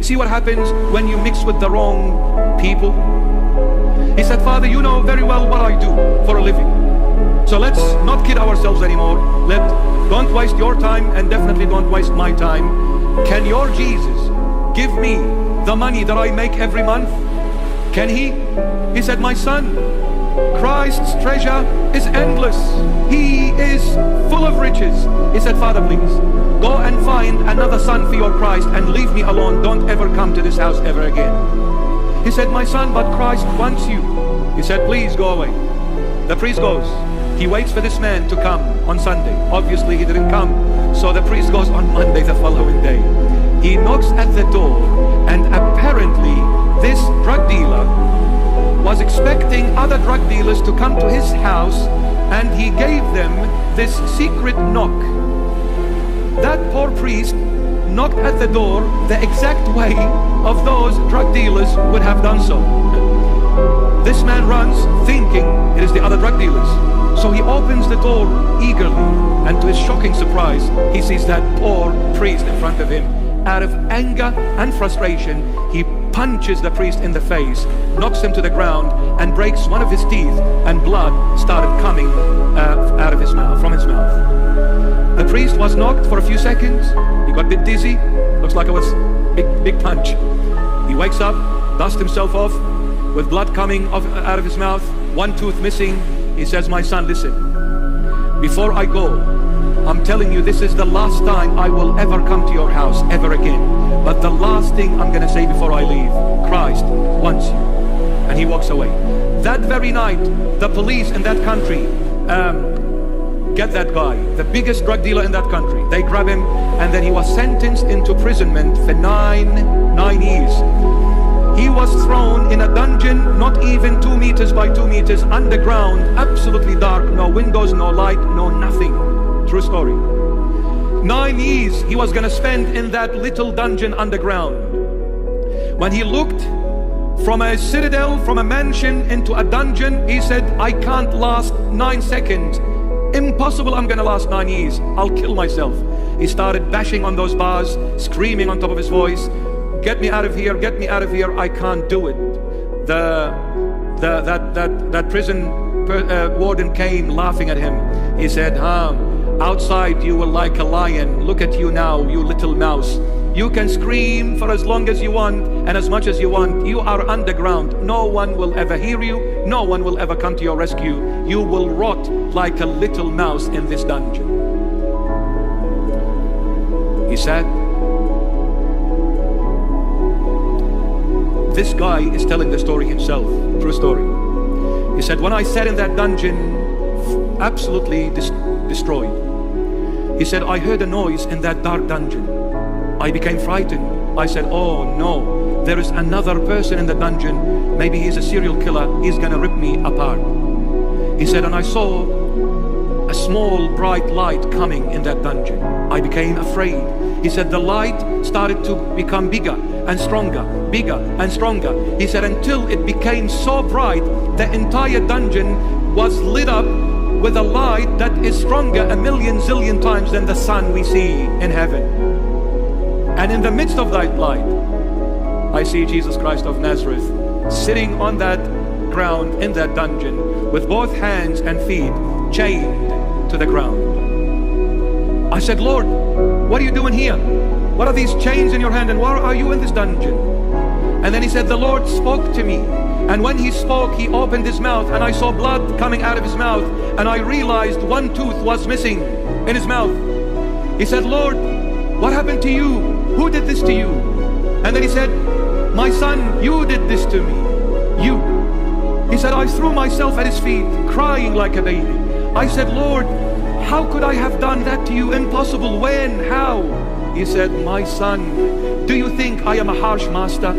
See what happens when you mix with the wrong people? He said, Father, you know very well what I do for a living. So let's not kid ourselves anymore. Don't waste your time, and definitely don't waste my time. Can your Jesus give me the money that I make every month? Can he? He said, my son, Christ's treasure is endless. He is full of riches. He said, Father, please, go and find another son for your Christ and leave me alone. Don't ever come to this house ever again. He said, my son, but Christ wants you. He said, please go away. The priest goes. He waits for this man to come on Sunday. Obviously, he didn't come. So the priest goes on Monday the following day. He knocks at the door, and apparently this drug dealer was expecting other drug dealers to come to his house, and he gave them this secret knock. That poor priest knocked at the door the exact way of those drug dealers would have done so. This man runs thinking it is the other drug dealers. So he opens the door eagerly, and to his shocking surprise, he sees that poor priest in front of him. Out of anger and frustration, he punches the priest in the face, knocks him to the ground, and breaks one of his teeth, and blood started coming out of his mouth, from his mouth. The priest was knocked for a few seconds. He got a bit dizzy. Looks like it was big punch. He wakes up, dusts himself off, with blood coming out of his mouth, one tooth missing. He says, my son, listen, before I go, I'm telling you, this is the last time I will ever come to your house ever again. But the last thing I'm going to say before I leave, Christ wants you. And he walks away. That very night, the police in that country get that guy, the biggest drug dealer in that country. They grab him, and then he was sentenced into imprisonment for nine years. He was thrown in a dungeon, not even 2 meters by 2 meters, underground, absolutely dark, no windows, no light, no nothing. True story. 9 years he was going to spend in that little dungeon underground. When he looked from a citadel, from a mansion into a dungeon, he said, I can't last 9 seconds. Impossible, I'm going to last 9 years. I'll kill myself. He started bashing on those bars, screaming on top of his voice, get me out of here, get me out of here, I can't do it. That prison warden came laughing at him. He said, outside you were like a lion. Look at you now, you little mouse. You can scream for as long as you want and as much as you want. You are underground. No one will ever hear you. No one will ever come to your rescue. You will rot like a little mouse in this dungeon. He said, this guy is telling the story himself, true story. He said, when I sat in that dungeon, absolutely destroyed. He said, I heard a noise in that dark dungeon. I became frightened. I said, oh no, there is another person in the dungeon. Maybe he's a serial killer. He's gonna rip me apart. He said, and I saw a small bright light coming in that dungeon. I became afraid. He said, the light started to become bigger and stronger, bigger and stronger. He said, until it became so bright, the entire dungeon was lit up with a light that is stronger a million zillion times than the sun we see in heaven. And in the midst of that light, I see Jesus Christ of Nazareth sitting on that ground in that dungeon with both hands and feet chained to the ground. I said, Lord, what are you doing here? What are these chains in your hand, and why are you in this dungeon? And then he said, the Lord spoke to me. And when he spoke, he opened his mouth, and I saw blood coming out of his mouth, and I realized one tooth was missing in his mouth. He said, Lord, what happened to you? Who did this to you? And then he said, my son, you did this to me. You. He said, I threw myself at his feet, crying like a baby. I said, Lord, how could I have done that to you? Impossible. When? How? He said, my son, do you think I am a harsh master?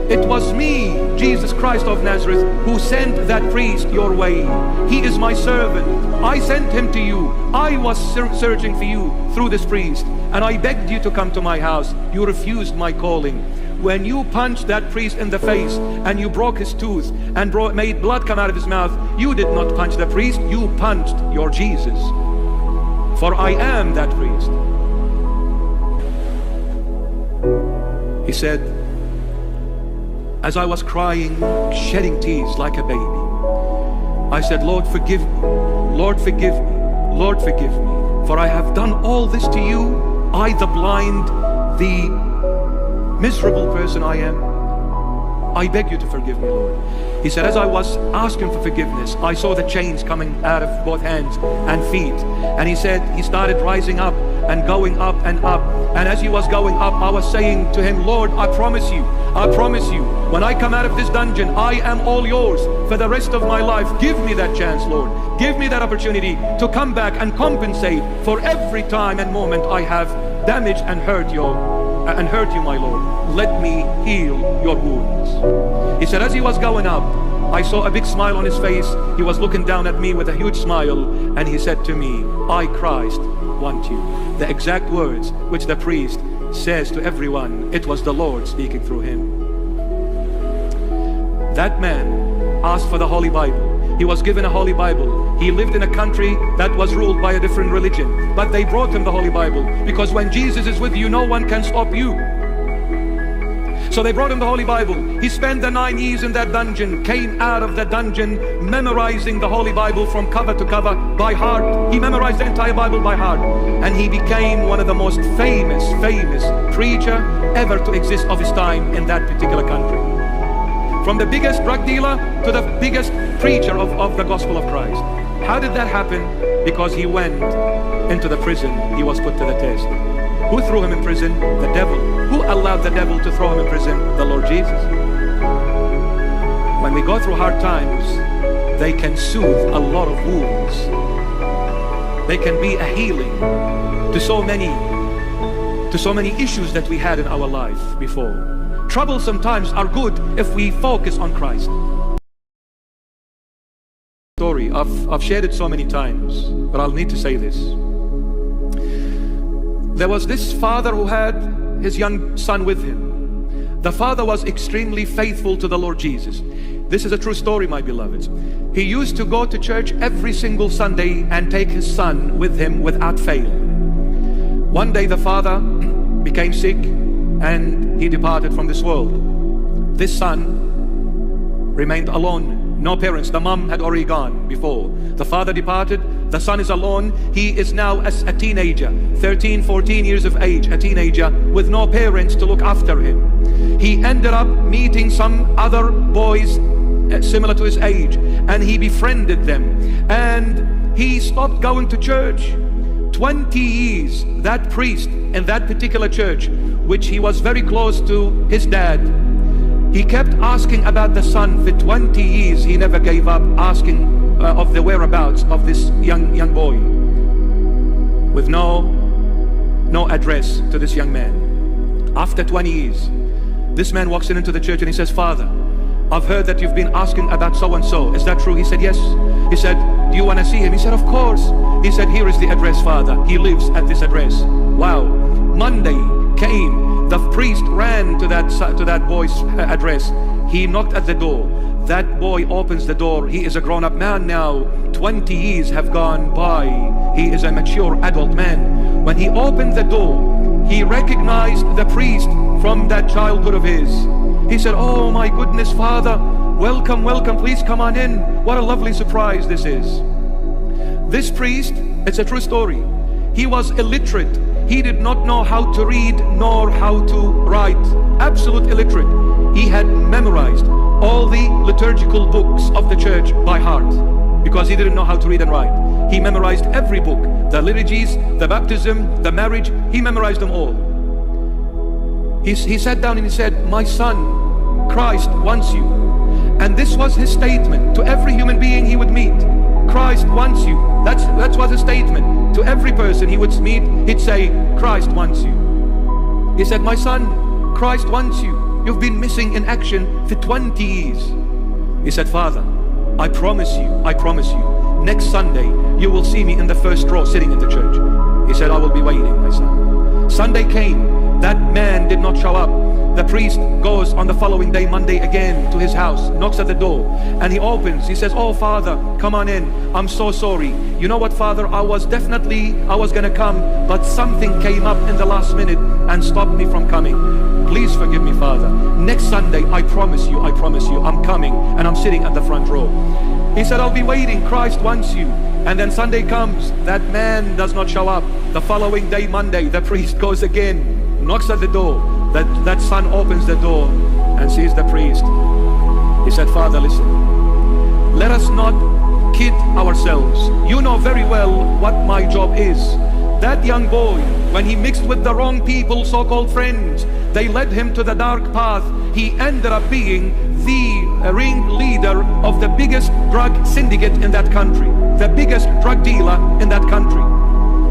It was me, Jesus Christ of Nazareth, who sent that priest your way. He is my servant. I sent him to you. I was searching for you through this priest, and I begged you to come to my house. You refused my calling. When you punched that priest in the face and you broke his tooth and made blood come out of his mouth, you did not punch the priest, you punched your Jesus. For I am that priest. He said, as I was crying, shedding tears like a baby, I said, Lord, forgive me. Lord, forgive me. Lord, forgive me. For I have done all this to you. I, the blind, the miserable person I am. I beg you to forgive me, Lord. He said, as I was asking for forgiveness, I saw the chains coming out of both hands and feet. And he said, he started rising up and going up and up. And as he was going up, I was saying to him, Lord, I promise you, when I come out of this dungeon, I am all yours for the rest of my life. Give me that chance, Lord. Give me that opportunity to come back and compensate for every time and moment I have damaged and hurt you, my Lord. Let me heal your wounds. He said, as he was going up, I saw a big smile on his face. He was looking down at me with a huge smile, and he said to me, I, Christ, want you. The exact words which the priest says to everyone. It was the Lord speaking through him. That man asked for the Holy Bible. He was given a Holy Bible. He lived in a country that was ruled by a different religion, but they brought him the Holy Bible, because when Jesus is with you, no one can stop you. So they brought him the Holy Bible. He spent the 9 years in that dungeon, came out of the dungeon memorizing the Holy Bible from cover to cover by heart. He memorized the entire Bible by heart, and he became one of the most famous preacher ever to exist of his time in that particular country. From the biggest drug dealer to the biggest preacher of the gospel of Christ. How did that happen? Because he went into the prison. He was put to the test. Who threw him in prison? The devil. Who allowed the devil to throw him in prison? The Lord Jesus. When we go through hard times, they can soothe a lot of wounds. They can be a healing to so many issues that we had in our life before. Troublesome times are good if we focus on Christ. Story, I've shared it so many times, but I'll need to say this. There was this father who had his young son with him. The father was extremely faithful to the Lord Jesus. This is a true story, my beloveds. He used to go to church every single Sunday and take his son with him without fail. One day the father became sick and he departed from this world. This son remained alone. No parents. The mom had already gone before. The father departed. The son is alone. He is now as a teenager, 13, 14 years of age, a teenager with no parents to look after him. He ended up meeting some other boys similar to his age, and he befriended them. And he stopped going to church. 20 years, that priest in that particular church, which he was very close to his dad, he kept asking about the son for 20 years. He never gave up asking of the whereabouts of this young boy, with no address to this young man. After 20 years, this man walks into the church and he says, Father, I've heard that you've been asking about so-and-so. Is that true? He said, yes. He said, do you want to see him? He said, of course. He said, here is the address, Father. He lives at this address. Wow. Monday came. The priest ran to that boy's address. He knocked at the door. That boy opens the door. He is a grown-up man now. 20 years have gone by. He is a mature adult man. When he opened the door, he recognized the priest from that childhood of his. He said, oh my goodness, Father, welcome, welcome, please come on in. What a lovely surprise this is. This priest, it's a true story. He was illiterate. He did not know how to read nor how to write. Absolute illiterate. He had memorized all the liturgical books of the church by heart because he didn't know how to read and write. He memorized every book, the liturgies, the baptism, the marriage. He memorized them all. He sat down and he said, my son, Christ wants you. And this was his statement to every human being he would meet. Christ wants you. That was his statement. To every person he would meet, he'd say, Christ wants you. He said, my son, Christ wants you. You've been missing in action for 20 years. He said, Father, I promise you, next Sunday you will see me in the first row sitting in the church. He said, I will be waiting, my son. Sunday came. That man did not show up. The priest goes on the following day, Monday, again to his house, knocks at the door, and he opens. He says, oh Father, come on in. I'm so sorry. You know what, Father, I was gonna come, but something came up in the last minute and stopped me from coming. please forgive me, Father. Next Sunday, I promise you, I'm coming and I'm sitting at the front row. He said, I'll be waiting. Christ wants you. And then Sunday comes. That man does not show up. The following day, Monday, the priest goes again, knocks at the door. That son opens the door and sees the priest. He said, Father, listen, let us not kid ourselves. You know very well what my job is. That young boy, when he mixed with the wrong people, so-called friends, they led him to the dark path. He ended up being the ringleader of the biggest drug syndicate in that country, the biggest drug dealer in that country.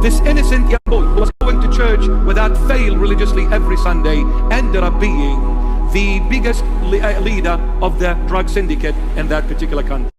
This innocent young boy who was going to church without fail religiously every Sunday ended up being the biggest leader of the drug syndicate in that particular country.